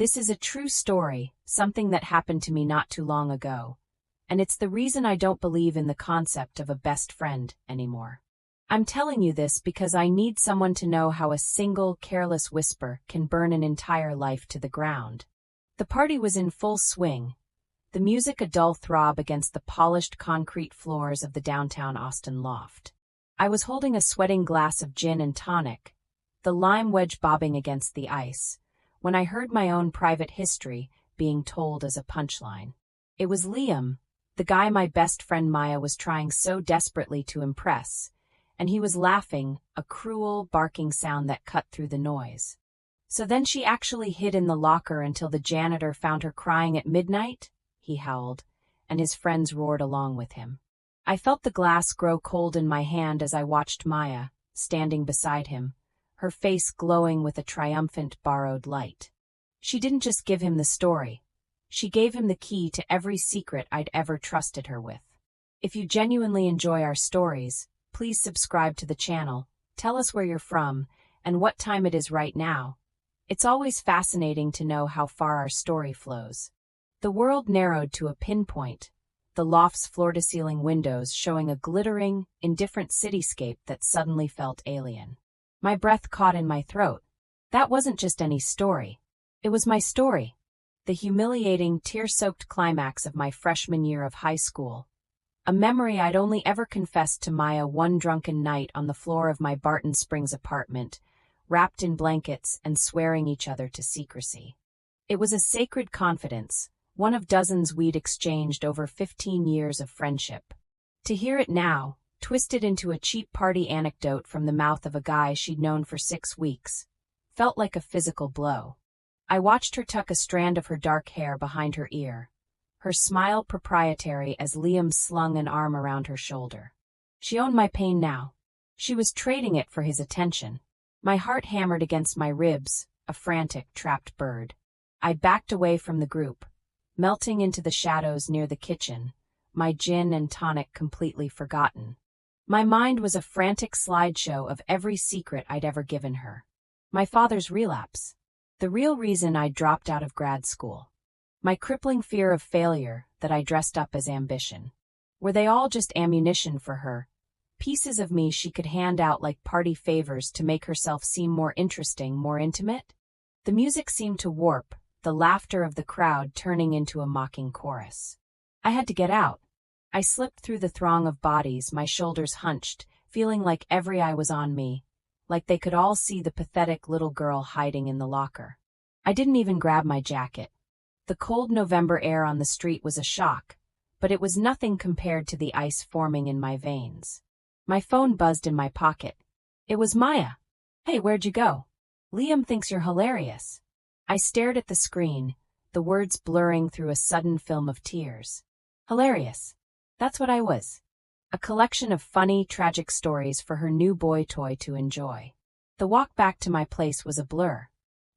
This is a true story, something that happened to me not too long ago. And it's the reason I don't believe in the concept of a best friend anymore. I'm telling you this because I need someone to know how a single, careless whisper can burn an entire life to the ground. The party was in full swing, the music a dull throb against the polished concrete floors of the downtown Austin loft. I was holding a sweating glass of gin and tonic, the lime wedge bobbing against the ice, when I heard my own private history being told as a punchline. It was Liam, the guy my best friend Maya was trying so desperately to impress, and he was laughing, a cruel, barking sound that cut through the noise. "So then she actually hid in the locker until the janitor found her crying at midnight?" he howled, and his friends roared along with him. I felt the glass grow cold in my hand as I watched Maya, standing beside him, her face glowing with a triumphant borrowed light. She didn't just give him the story. She gave him the key to every secret I'd ever trusted her with. If you genuinely enjoy our stories, please subscribe to the channel, tell us where you're from, and what time it is right now. It's always fascinating to know how far our story flows. The world narrowed to a pinpoint, the loft's floor-to-ceiling windows showing a glittering, indifferent cityscape that suddenly felt alien. My breath caught in my throat. That wasn't just any story. It was my story. The humiliating, tear-soaked climax of my freshman year of high school. A memory I'd only ever confessed to Maya one drunken night on the floor of my Barton Springs apartment, wrapped in blankets and swearing each other to secrecy. It was a sacred confidence, one of dozens we'd exchanged over 15 years of friendship. To hear it now, twisted into a cheap party anecdote from the mouth of a guy she'd known for 6 weeks, felt like a physical blow. I watched her tuck a strand of her dark hair behind her ear, her smile proprietary as Liam slung an arm around her shoulder. She owned my pain now. She was trading it for his attention. My heart hammered against my ribs, a frantic, trapped bird. I backed away from the group, melting into the shadows near the kitchen, my gin and tonic completely forgotten. My mind was a frantic slideshow of every secret I'd ever given her. My father's relapse. The real reason I'd dropped out of grad school. My crippling fear of failure that I dressed up as ambition. Were they all just ammunition for her? Pieces of me she could hand out like party favors to make herself seem more interesting, more intimate? The music seemed to warp, the laughter of the crowd turning into a mocking chorus. I had to get out. I slipped through the throng of bodies, my shoulders hunched, feeling like every eye was on me, like they could all see the pathetic little girl hiding in the locker. I didn't even grab my jacket. The cold November air on the street was a shock, but it was nothing compared to the ice forming in my veins. My phone buzzed in my pocket. It was Maya. "Hey, where'd you go? Liam thinks you're hilarious." I stared at the screen, the words blurring through a sudden film of tears. Hilarious. That's what I was. A collection of funny, tragic stories for her new boy toy to enjoy. The walk back to my place was a blur.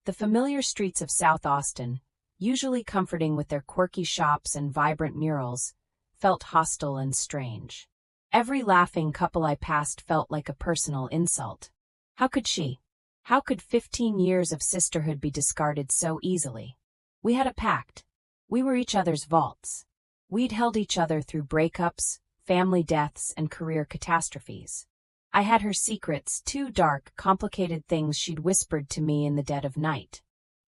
The familiar streets of South Austin, usually comforting with their quirky shops and vibrant murals, felt hostile and strange. Every laughing couple I passed felt like a personal insult. How could 15 years of sisterhood be discarded so easily? We had a pact. We were each other's vaults. We'd held each other through breakups, family deaths, and career catastrophes. I had her secrets, too dark, complicated things she'd whispered to me in the dead of night.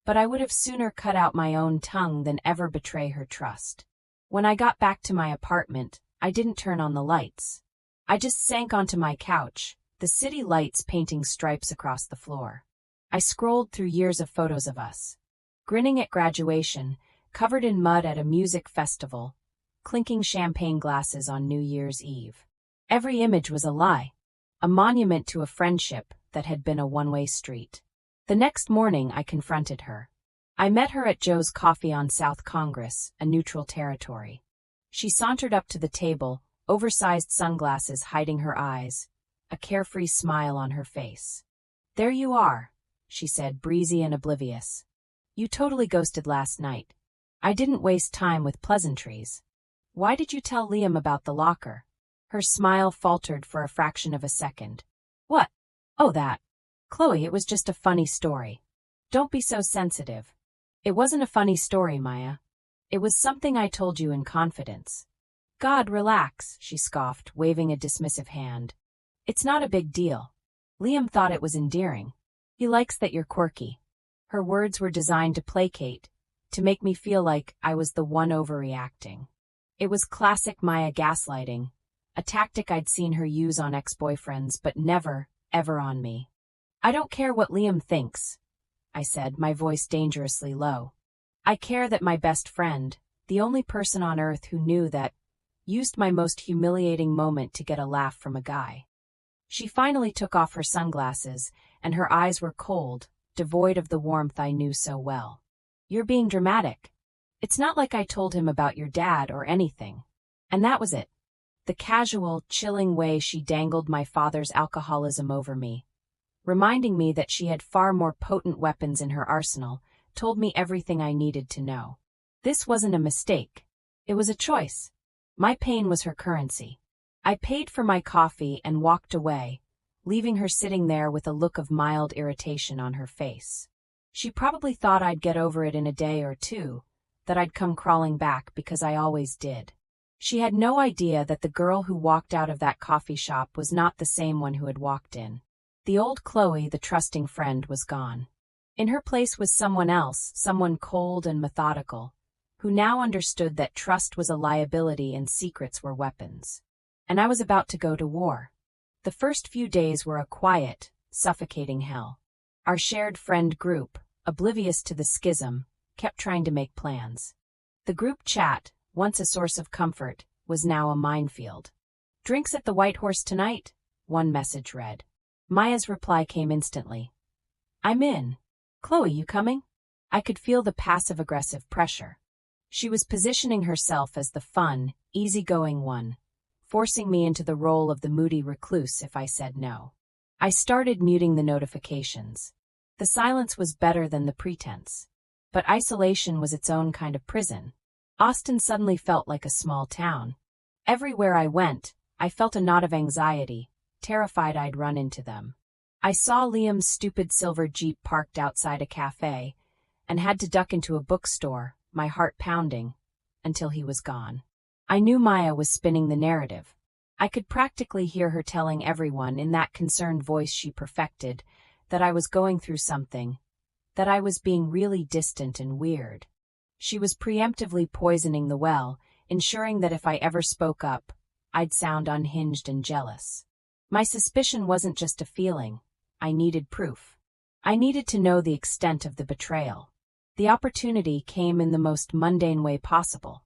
But I would have sooner cut out my own tongue than ever betray her trust. When I got back to my apartment, I didn't turn on the lights. I just sank onto my couch, the city lights painting stripes across the floor. I scrolled through years of photos of us. Grinning at graduation, covered in mud at a music festival, clinking champagne glasses on New Year's Eve. Every image was a lie, a monument to a friendship that had been a one-way street. The next morning I confronted her. I met her at Joe's Coffee on South Congress, a neutral territory. She sauntered up to the table, oversized sunglasses hiding her eyes, a carefree smile on her face. "There you are," she said, breezy and oblivious. "You totally ghosted last night. I didn't waste time with pleasantries. Why did you tell Liam about the locker?" Her smile faltered for a fraction of a second. "What? Oh, that. Chloe, it was just a funny story. Don't be so sensitive. It wasn't a funny story, Maya. It was something I told you in confidence. God, relax, she scoffed, waving a dismissive hand. It's not a big deal. Liam thought it was endearing. He likes that you're quirky. Her words were designed to placate, to make me feel like I was the one overreacting. It was classic Maya gaslighting, a tactic I'd seen her use on ex-boyfriends but never, ever on me. I don't care what Liam thinks, I said, my voice dangerously low. I care that my best friend, the only person on earth who knew that, used my most humiliating moment to get a laugh from a guy. She finally took off her sunglasses, and her eyes were cold, devoid of the warmth I knew so well. You're being dramatic. It's not like I told him about your dad or anything. And that was it. The casual, chilling way she dangled my father's alcoholism over me, reminding me that she had far more potent weapons in her arsenal, told me everything I needed to know. This wasn't a mistake. It was a choice. My pain was her currency. I paid for my coffee and walked away, leaving her sitting there with a look of mild irritation on her face. She probably thought I'd get over it in a day or two, that I'd come crawling back because I always did. She had no idea that the girl who walked out of that coffee shop was not the same one who had walked in. The old Chloe, the trusting friend, was gone. In her place was someone else, someone cold and methodical, who now understood that trust was a liability and secrets were weapons. And I was about to go to war. The first few days were a quiet, suffocating hell. Our shared friend group, oblivious to the schism, kept trying to make plans. The group chat, once a source of comfort, was now a minefield. Drinks at the White Horse tonight? One message read. Maya's reply came instantly. I'm in. Chloe, you coming? I could feel the passive-aggressive pressure. She was positioning herself as the fun, easygoing one, forcing me into the role of the moody recluse if I said no. I started muting the notifications. The silence was better than the pretense. But isolation was its own kind of prison. Austin suddenly felt like a small town. Everywhere I went, I felt a knot of anxiety, terrified I'd run into them. I saw Liam's stupid silver Jeep parked outside a cafe, and had to duck into a bookstore, my heart pounding, until he was gone. I knew Maya was spinning the narrative. I could practically hear her telling everyone in that concerned voice she perfected that I was going through something, that I was being really distant and weird. She was preemptively poisoning the well, ensuring that if I ever spoke up, I'd sound unhinged and jealous. My suspicion wasn't just a feeling. I needed proof. I needed to know the extent of the betrayal. The opportunity came in the most mundane way possible.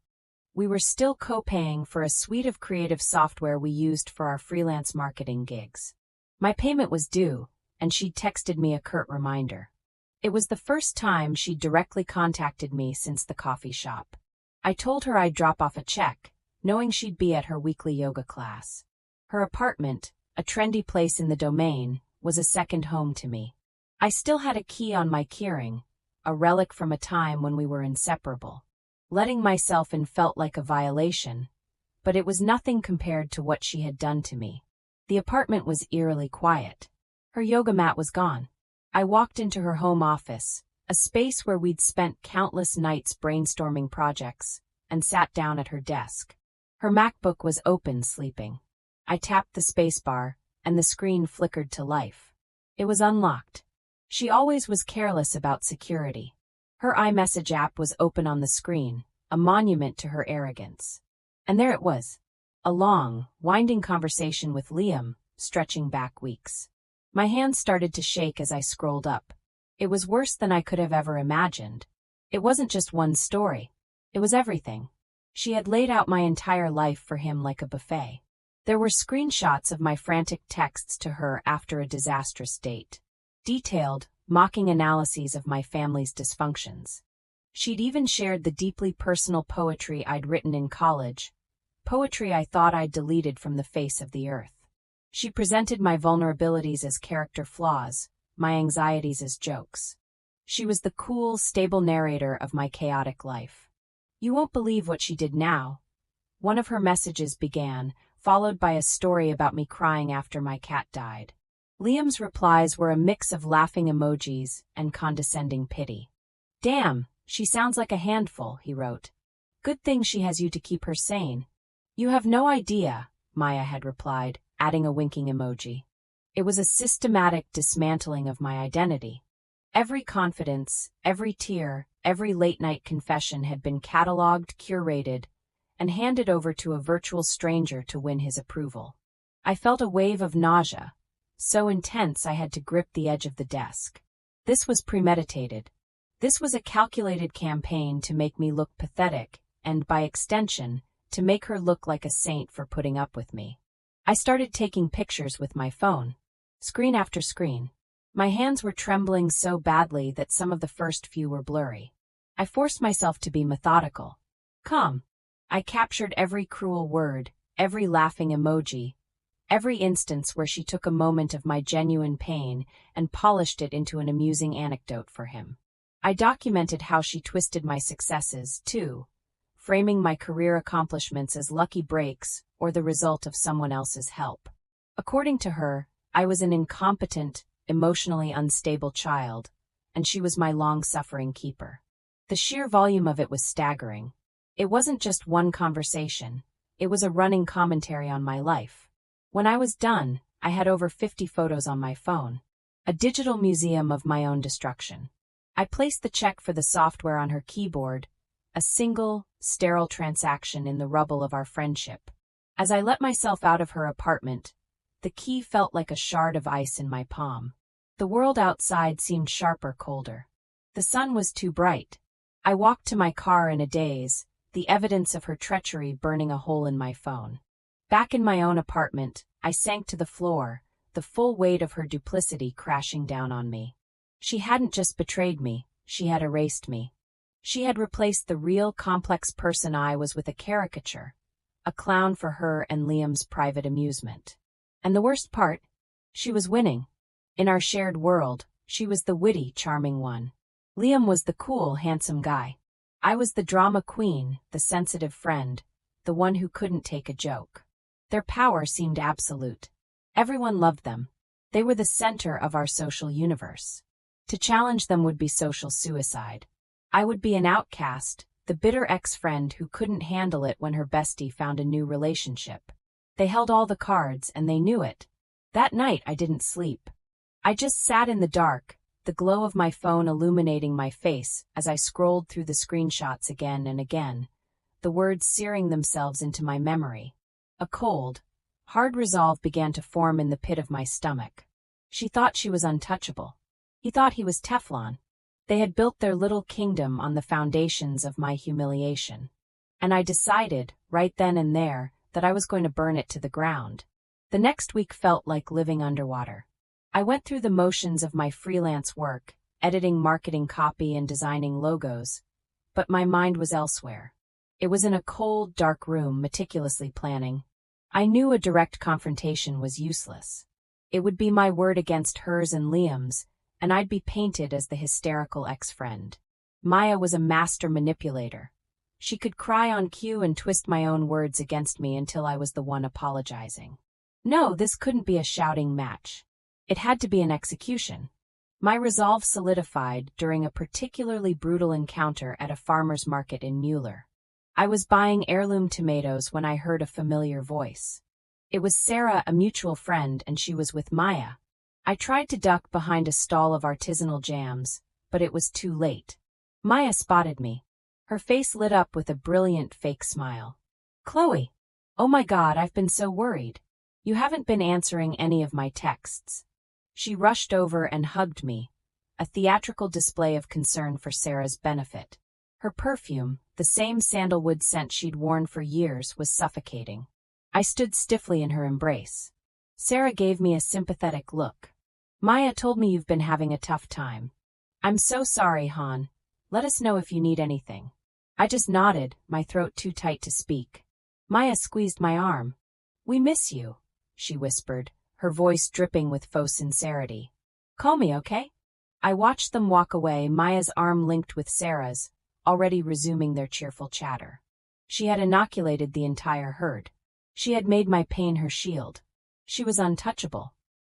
We were still co-paying for a suite of creative software we used for our freelance marketing gigs. My payment was due, and she'd texted me a curt reminder. It was the first time she'd directly contacted me since the coffee shop. I told her I'd drop off a check, knowing she'd be at her weekly yoga class. Her apartment, a trendy place in the Domain, was a second home to me. I still had a key on my keyring, a relic from a time when we were inseparable. Letting myself in felt like a violation, but it was nothing compared to what she had done to me. The apartment was eerily quiet. Her yoga mat was gone. I walked into her home office, a space where we'd spent countless nights brainstorming projects, and sat down at her desk. Her MacBook was open, sleeping. I tapped the spacebar, and the screen flickered to life. It was unlocked. She always was careless about security. Her iMessage app was open on the screen, a monument to her arrogance. And there it was, a long, winding conversation with Liam, stretching back weeks. My hands started to shake as I scrolled up. It was worse than I could have ever imagined. It wasn't just one story. It was everything. She had laid out my entire life for him like a buffet. There were screenshots of my frantic texts to her after a disastrous date. Detailed, mocking analyses of my family's dysfunctions. She'd even shared the deeply personal poetry I'd written in college, poetry I thought I'd deleted from the face of the earth. She presented my vulnerabilities as character flaws, my anxieties as jokes. She was the cool, stable narrator of my chaotic life. You won't believe what she did now. One of her messages began, followed by a story about me crying after my cat died. Liam's replies were a mix of laughing emojis and condescending pity. Damn, She sounds like a handful, he wrote. Good thing she has you to keep her sane. You have no idea, Maya had replied, adding a winking emoji. It was a systematic dismantling of my identity. Every confidence, every tear, every late-night confession had been catalogued, curated, and handed over to a virtual stranger to win his approval. I felt a wave of nausea, so intense I had to grip the edge of the desk. This was premeditated. This was a calculated campaign to make me look pathetic, and by extension, to make her look like a saint for putting up with me. I started taking pictures with my phone, screen after screen. My hands were trembling so badly that some of the first few were blurry. I forced myself to be methodical. Calm. I captured every cruel word, every laughing emoji, every instance where she took a moment of my genuine pain and polished it into an amusing anecdote for him. I documented how she twisted my successes, too, framing my career accomplishments as lucky breaks or the result of someone else's help. According to her, I was an incompetent, emotionally unstable child, and she was my long-suffering keeper. The sheer volume of it was staggering. It wasn't just one conversation, it was a running commentary on my life. When I was done, I had over 50 photos on my phone, a digital museum of my own destruction. I placed the check for the software on her keyboard, a single, sterile transaction in the rubble of our friendship. As I let myself out of her apartment, the key felt like a shard of ice in my palm. The world outside seemed sharper, colder. The sun was too bright. I walked to my car in a daze, the evidence of her treachery burning a hole in my phone. Back in my own apartment, I sank to the floor, the full weight of her duplicity crashing down on me. She hadn't just betrayed me, she had erased me. She had replaced the real, complex person I was with a caricature, a clown for her and Liam's private amusement. And the worst part? She was winning. In our shared world, she was the witty, charming one. Liam was the cool, handsome guy. I was the drama queen, the sensitive friend, the one who couldn't take a joke. Their power seemed absolute. Everyone loved them. They were the center of our social universe. To challenge them would be social suicide. I would be an outcast, the bitter ex-friend who couldn't handle it when her bestie found a new relationship. They held all the cards, and they knew it. That night I didn't sleep. I just sat in the dark, the glow of my phone illuminating my face as I scrolled through the screenshots again and again, the words searing themselves into my memory. A cold, hard resolve began to form in the pit of my stomach. She thought she was untouchable. He thought he was Teflon. They had built their little kingdom on the foundations of my humiliation. And I decided, right then and there, that I was going to burn it to the ground. The next week felt like living underwater. I went through the motions of my freelance work, editing marketing copy and designing logos, but my mind was elsewhere. It was in a cold, dark room, meticulously planning. I knew a direct confrontation was useless. It would be my word against hers and Liam's, and I'd be painted as the hysterical ex-friend. Maya was a master manipulator. She could cry on cue and twist my own words against me until I was the one apologizing. No, this couldn't be a shouting match. It had to be an execution. My resolve solidified during a particularly brutal encounter at a farmer's market in Mueller. I was buying heirloom tomatoes when I heard a familiar voice. It was Sarah, a mutual friend, and she was with Maya. I tried to duck behind a stall of artisanal jams, but it was too late. Maya spotted me. Her face lit up with a brilliant fake smile. "Chloe! Oh my God, I've been so worried. You haven't been answering any of my texts." She rushed over and hugged me, a theatrical display of concern for Sarah's benefit. Her perfume, the same sandalwood scent she'd worn for years, was suffocating. I stood stiffly in her embrace. Sarah gave me a sympathetic look. "Maya told me you've been having a tough time." "I'm so sorry, Han. Let us know if you need anything." I just nodded, my throat too tight to speak. Maya squeezed my arm. "We miss you," she whispered, her voice dripping with faux sincerity. "Call me, okay?" I watched them walk away, Maya's arm linked with Sarah's, already resuming their cheerful chatter. She had inoculated the entire herd. She had made my pain her shield. She was untouchable.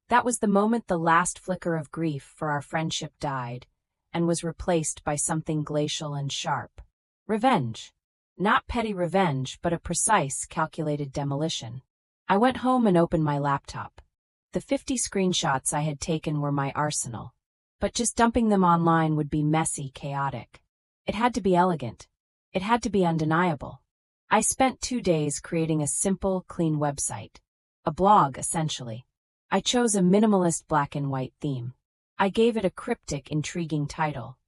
That was the moment the last flicker of grief for our friendship died, and was replaced by something glacial and sharp. Revenge. Not petty revenge, but a precise, calculated demolition. I went home and opened my laptop. The 50 screenshots I had taken were my arsenal. But just dumping them online would be messy, chaotic. It had to be elegant. It had to be undeniable. I spent 2 days creating a simple, clean website. A blog, essentially. I chose a minimalist black and white theme. I gave it a cryptic, intriguing title.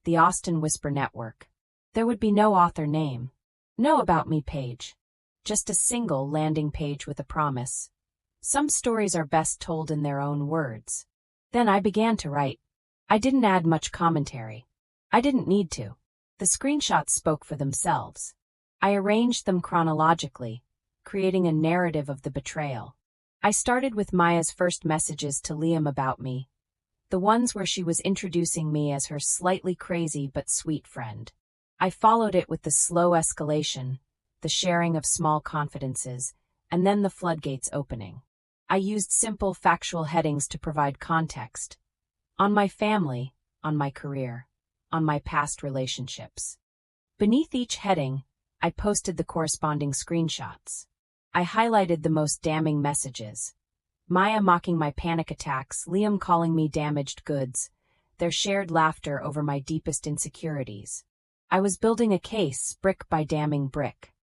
The Austen Whisper Network. There would be no author name. No About Me page. Just a single landing page with a promise. Some stories are best told in their own words. Then I began to write. I didn't add much commentary. I didn't need to. The screenshots spoke for themselves. I arranged them chronologically, creating a narrative of the betrayal. I started with Maya's first messages to Liam about me, the ones where she was introducing me as her slightly crazy but sweet friend. I followed it with the slow escalation, the sharing of small confidences, and then the floodgates opening. I used simple, factual headings to provide context. On my family, on my career, on my past relationships. Beneath each heading, I posted the corresponding screenshots. I highlighted the most damning messages. Maya mocking my panic attacks, Liam calling me damaged goods, their shared laughter over my deepest insecurities. I was building a case, brick by damning brick.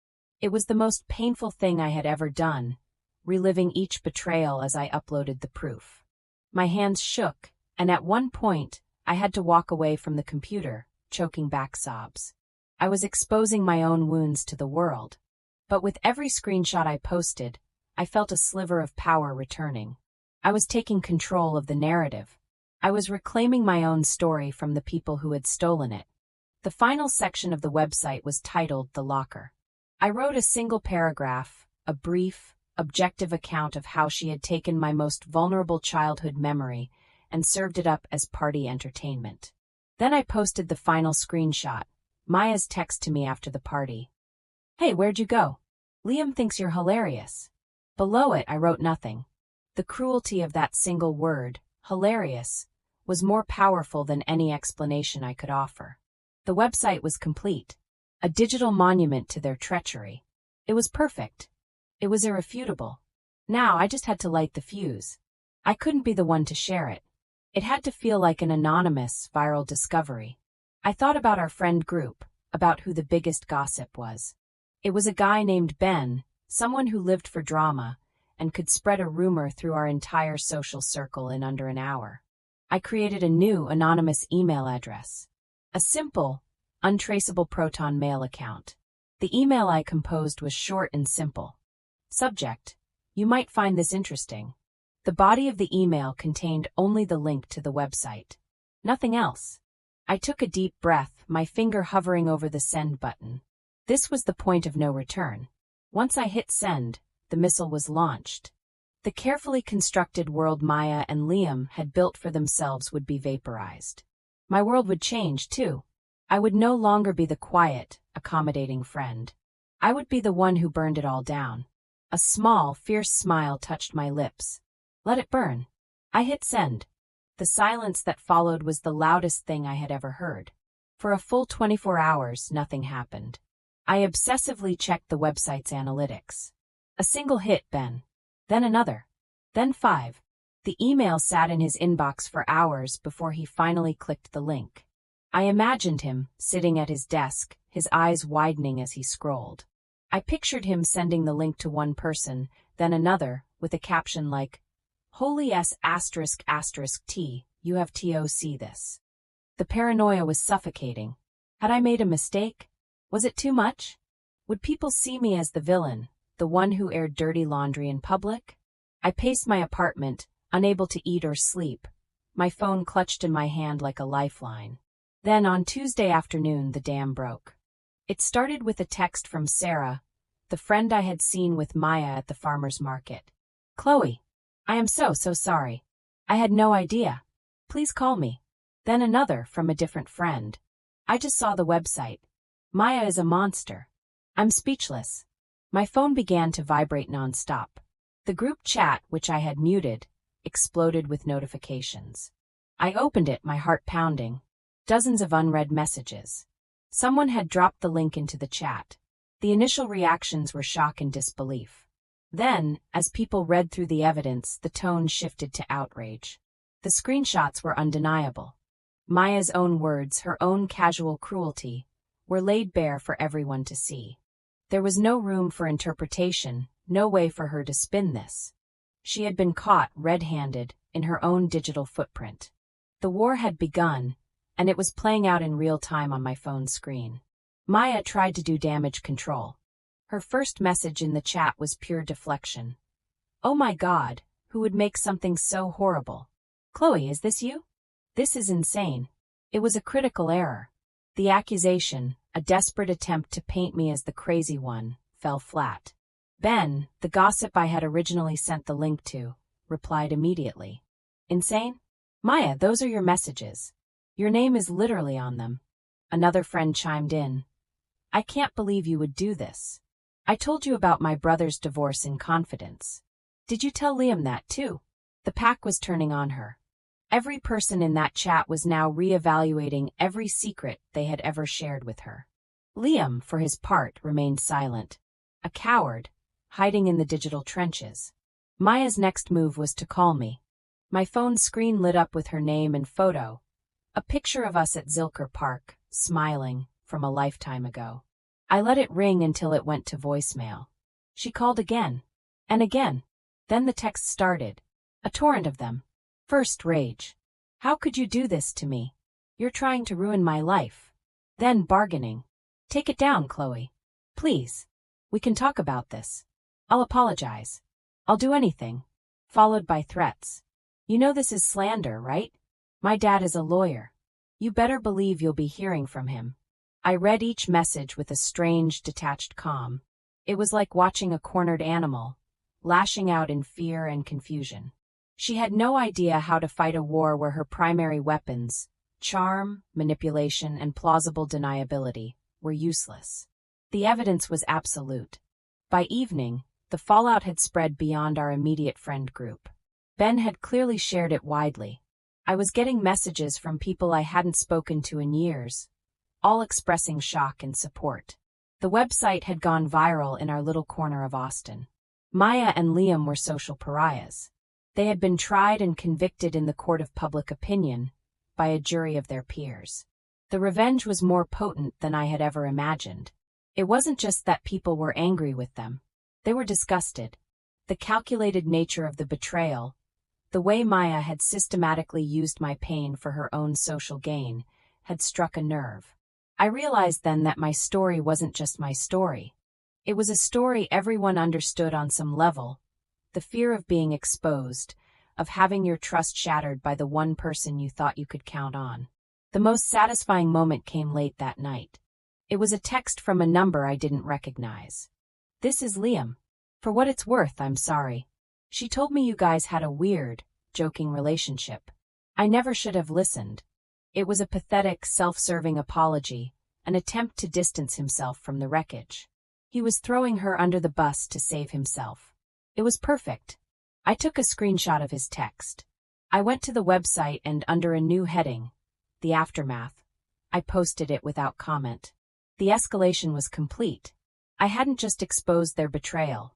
It was the most painful thing I had ever done, reliving each betrayal as I uploaded the proof. My hands shook, and at one point, I had to walk away from the computer, choking back sobs. I was exposing my own wounds to the world. But with every screenshot I posted, I felt a sliver of power returning. I was taking control of the narrative. I was reclaiming my own story from the people who had stolen it. The final section of the website was titled The Locker. I wrote a single paragraph, a brief, objective account of how she had taken my most vulnerable childhood memory and served it up as party entertainment. Then I posted the final screenshot, Maya's text to me after the party. Hey, where'd you go? Liam thinks you're hilarious. Below it, I wrote nothing. The cruelty of that single word, hilarious, was more powerful than any explanation I could offer. The website was complete. A digital monument to their treachery. It was perfect. It was irrefutable. Now I just had to light the fuse. I couldn't be the one to share it. It had to feel like an anonymous, viral discovery. I thought about our friend group, about who the biggest gossip was. It was a guy named Ben, someone who lived for drama, and could spread a rumor through our entire social circle in under an hour. I created a new anonymous email address. A simple, untraceable Proton Mail account. The email I composed was short and simple. Subject: You might find this interesting. The body of the email contained only the link to the website. Nothing else. I took a deep breath, my finger hovering over the send button. This was the point of no return. Once I hit send, the missile was launched. The carefully constructed world Maya and Liam had built for themselves would be vaporized. My world would change, too. I would no longer be the quiet, accommodating friend. I would be the one who burned it all down. A small, fierce smile touched my lips. Let it burn. I hit send. The silence that followed was the loudest thing I had ever heard. For a full 24 hours, nothing happened. I obsessively checked the website's analytics. A single hit, Ben. Then another. Then 5. The email sat in his inbox for hours before he finally clicked the link. I imagined him, sitting at his desk, his eyes widening as he scrolled. I pictured him sending the link to one person, then another, with a caption like, Holy S******T, you have TOC this. The paranoia was suffocating. Had I made a mistake? Was it too much? Would people see me as the villain, the one who aired dirty laundry in public? I paced my apartment, unable to eat or sleep, my phone clutched in my hand like a lifeline. Then on Tuesday afternoon, the dam broke. It started with a text from Sarah, the friend I had seen with Maya at the farmer's market. Chloe, I am so sorry. I had no idea. Please call me. Then another from a different friend. I just saw the website. Maya is a monster. I'm speechless. My phone began to vibrate nonstop. The group chat, which I had muted, exploded with notifications. I opened it, my heart pounding. Dozens of unread messages. Someone had dropped the link into the chat. The initial reactions were shock and disbelief. Then, as people read through the evidence, the tone shifted to outrage. The screenshots were undeniable. Maya's own words, her own casual cruelty, were laid bare for everyone to see. There was no room for interpretation, no way for her to spin this. She had been caught red-handed in her own digital footprint. The war had begun, and it was playing out in real time on my phone's screen. Maya tried to do damage control. Her first message in the chat was pure deflection. "Oh my God, who would make something so horrible? Chloe, is this you? This is insane." It was a critical error. The accusation, a desperate attempt to paint me as the crazy one, fell flat. Ben, the gossip I had originally sent the link to, replied immediately. "Insane? Maya, those are your messages. Your name is literally on them." Another friend chimed in. "I can't believe you would do this. I told you about my brother's divorce in confidence. Did you tell Liam that too?" The pack was turning on her. Every person in that chat was now re-evaluating every secret they had ever shared with her. Liam, for his part, remained silent. A coward, hiding in the digital trenches. Maya's next move was to call me. My phone screen lit up with her name and photo. A picture of us at Zilker Park, smiling, from a lifetime ago. I let it ring until it went to voicemail. She called again. And again. Then the texts started. A torrent of them. First rage. "How could you do this to me? You're trying to ruin my life." Then bargaining. "Take it down, Chloe. Please. We can talk about this. I'll apologize. I'll do anything." Followed by threats. "You know this is slander, right? My dad is a lawyer. You better believe you'll be hearing from him." I read each message with a strange, detached calm. It was like watching a cornered animal, lashing out in fear and confusion. She had no idea how to fight a war where her primary weapons, charm, manipulation, and plausible deniability, were useless. The evidence was absolute. By evening, the fallout had spread beyond our immediate friend group. Ben had clearly shared it widely. I was getting messages from people I hadn't spoken to in years, all expressing shock and support. The website had gone viral in our little corner of Austin. Maya and Liam were social pariahs. They had been tried and convicted in the court of public opinion, by a jury of their peers. The revenge was more potent than I had ever imagined. It wasn't just that people were angry with them. They were disgusted. The calculated nature of the betrayal, the way Maya had systematically used my pain for her own social gain, had struck a nerve. I realized then that my story wasn't just my story. It was a story everyone understood on some level. The fear of being exposed, of having your trust shattered by the one person you thought you could count on. The most satisfying moment came late that night. It was a text from a number I didn't recognize. "This is Liam. For what it's worth, I'm sorry. She told me you guys had a weird, joking relationship. I never should have listened." It was a pathetic, self-serving apology, an attempt to distance himself from the wreckage. He was throwing her under the bus to save himself. It was perfect. I took a screenshot of his text. I went to the website and under a new heading, The Aftermath, I posted it without comment. The escalation was complete. I hadn't just exposed their betrayal.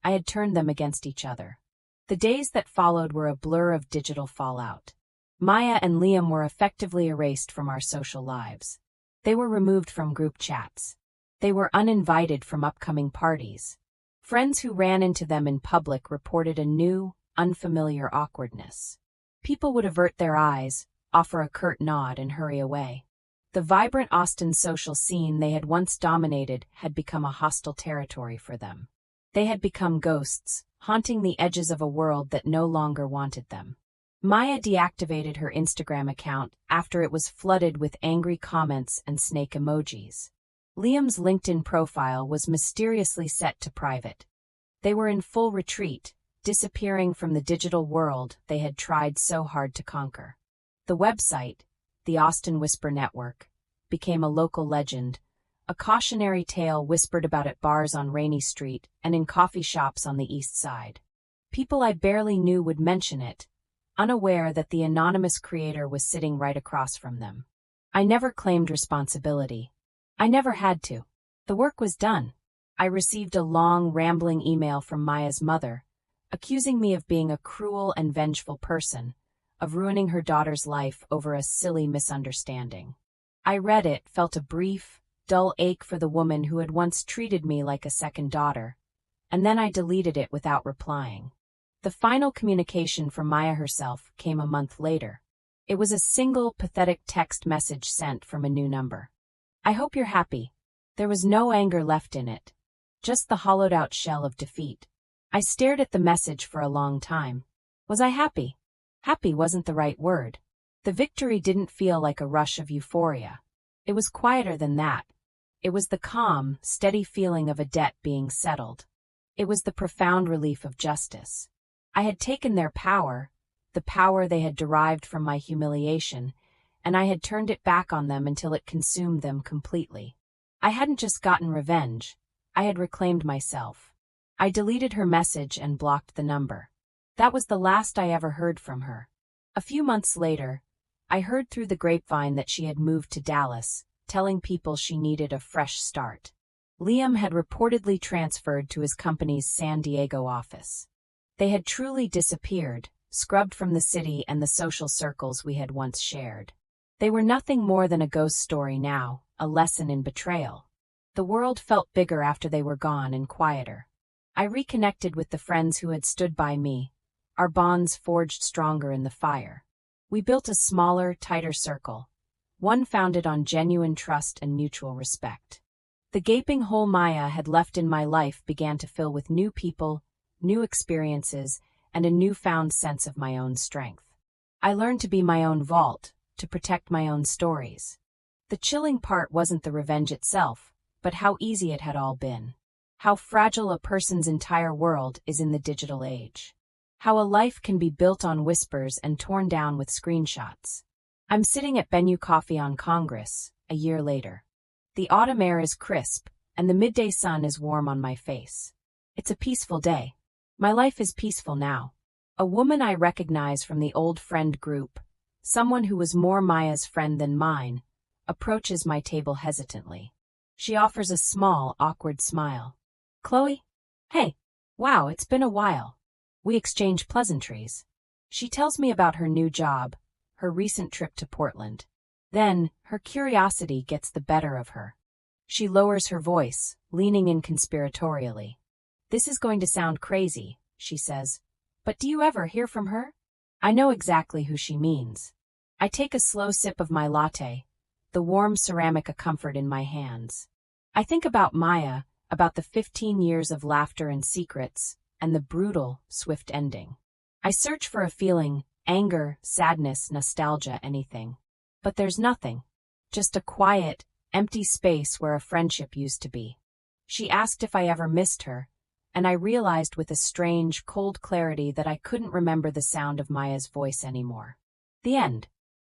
I had turned them against each other. The days that followed were a blur of digital fallout. Maya and Liam were effectively erased from our social lives. They were removed from group chats. They were uninvited from upcoming parties. Friends who ran into them in public reported a new, unfamiliar awkwardness. People would avert their eyes, offer a curt nod, and hurry away. The vibrant Austin social scene they had once dominated had become a hostile territory for them. They had become ghosts, haunting the edges of a world that no longer wanted them. Maya deactivated her Instagram account after it was flooded with angry comments and snake emojis. Liam's LinkedIn profile was mysteriously set to private. They were in full retreat, disappearing from the digital world they had tried so hard to conquer. The website, the Austin Whisper Network, became a local legend, a cautionary tale whispered about at bars on Rainy Street and in coffee shops on the East Side. People I barely knew would mention it, unaware that the anonymous creator was sitting right across from them. I never claimed responsibility. I never had to. The work was done. I received a long, rambling email from Maya's mother, accusing me of being a cruel and vengeful person, of ruining her daughter's life over a silly misunderstanding. I read it, felt a brief, dull ache for the woman who had once treated me like a second daughter, and then I deleted it without replying. The final communication from Maya herself came a month later. It was a single, pathetic text message sent from a new number. I hope you're happy. There was no anger left in it, just the hollowed-out shell of defeat. I stared at the message for a long time. Was I happy? Happy wasn't the right word. The victory didn't feel like a rush of euphoria. It was quieter than that. It was the calm, steady feeling of a debt being settled. It was the profound relief of justice. I had taken their power, the power they had derived from my humiliation, and I had turned it back on them until it consumed them completely. I hadn't just gotten revenge. I had reclaimed myself. I deleted her message and blocked the number. That was the last I ever heard from her. A few months later, I heard through the grapevine that she had moved to Dallas, telling people she needed a fresh start. Liam had reportedly transferred to his company's San Diego office. They had truly disappeared, scrubbed from the city and the social circles we had once shared. They were nothing more than a ghost story now, a lesson in betrayal. The world felt bigger after they were gone and quieter. I reconnected with the friends who had stood by me, our bonds forged stronger in the fire. We built a smaller, tighter circle, one founded on genuine trust and mutual respect. The gaping hole Maya had left in my life began to fill with new people, new experiences, and a newfound sense of my own strength. I learned to be my own vault, to protect my own stories. The chilling part wasn't the revenge itself, but how easy it had all been. How fragile a person's entire world is in the digital age. How a life can be built on whispers and torn down with screenshots. I'm sitting at Bennu Coffee on Congress, a year later. The autumn air is crisp, and the midday sun is warm on my face. It's a peaceful day. My life is peaceful now. A woman I recognize from the old friend group, someone who was more Maya's friend than mine, approaches my table hesitantly. She offers a small, awkward smile. Chloe? Hey. Wow, it's been a while. We exchange pleasantries. She tells me about her new job, her recent trip to Portland. Then, her curiosity gets the better of her. She lowers her voice, leaning in conspiratorially. This is going to sound crazy, she says. But do you ever hear from her? I know exactly who she means. I take a slow sip of my latte, the warm ceramic a comfort in my hands. I think about Maya, about the 15 years of laughter and secrets, and the brutal, swift ending. I search for a feeling, anger, sadness, nostalgia, anything. But there's nothing. Just a quiet, empty space where a friendship used to be. She asked if I ever missed her, and I realized with a strange, cold clarity that I couldn't remember the sound of Maya's voice anymore. The end.